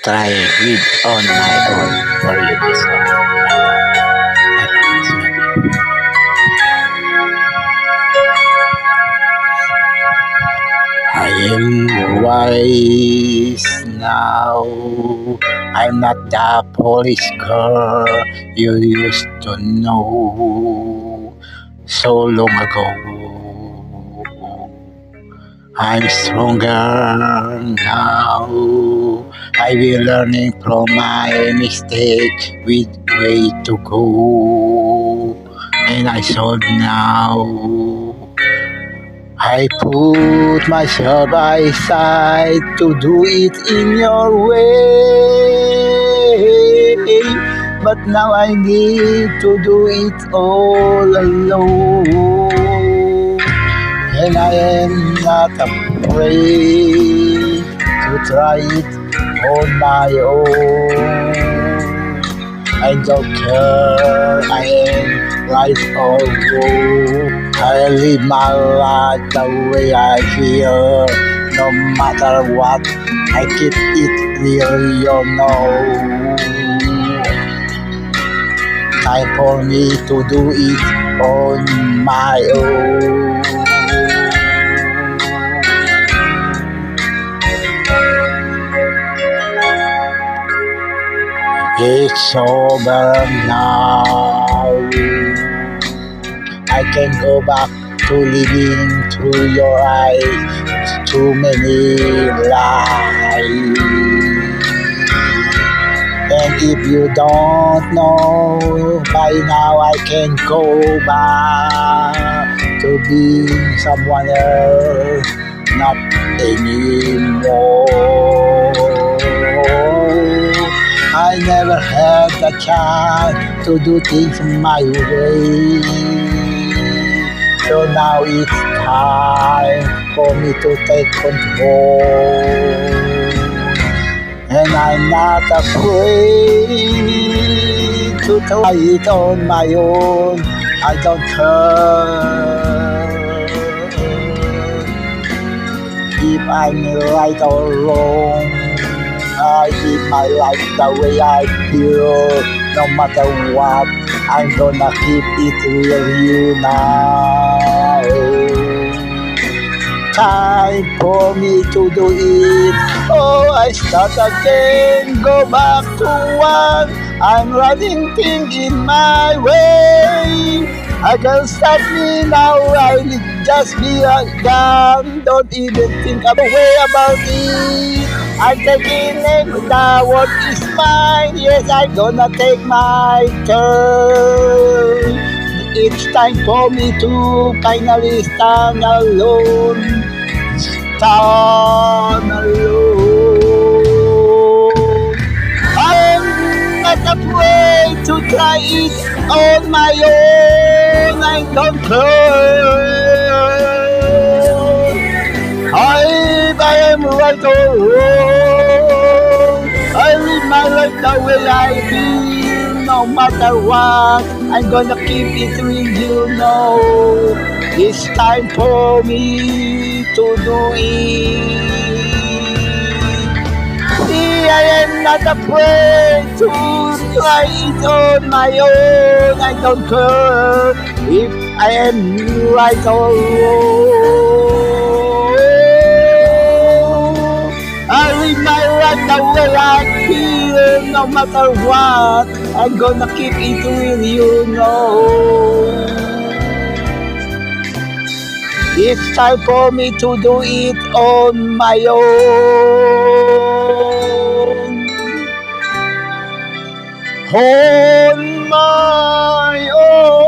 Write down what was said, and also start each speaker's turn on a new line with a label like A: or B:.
A: try with on my own for you this one. I promise you. I am wise now. I'm not the police girl you used to know so long ago. I'm stronger now. I will learning from my mistake with way to go. And I saw now. I put myself aside to do it in your way. But now I need to do it all alone. And I am not afraid to try it on my own. I don't care, I am right or wrong. I live my life the way I feel. No matter what, I keep it real, you know. Time for me to do it on my own. It's over now. I can go back to living through your eyes. Too many lies. And if you don't know, by now I can go back to being someone else, not anymore. I never had the chance to do things my way. So now it's time for me to take control. And I'm not afraid to try it on my own. I don't care if I'm right or wrong. I live my life the way I feel. No matter what, I'm gonna keep it real, you now. Time for me to do it. Oh, I start again, go back to one. I'm running things in my way. I can stop me now, I just be a gun. Don't even think of a way about it. I'm taking it, the world is mine. Yes, I'm gonna take my turn. It's time for me to finally stand alone. Stand alone. I'm not afraid to try it on my own. I don't care if I am right or wrong. I live my life the way I feel. No matter what, I'm gonna keep it real, you know. It's time for me to do it. See, I am not afraid to try it on my own. I don't care if I am right or wrong. I live my life the way I feel. No matter what, I'm gonna keep it real, you know. It's time for me to do it on my own. On my own.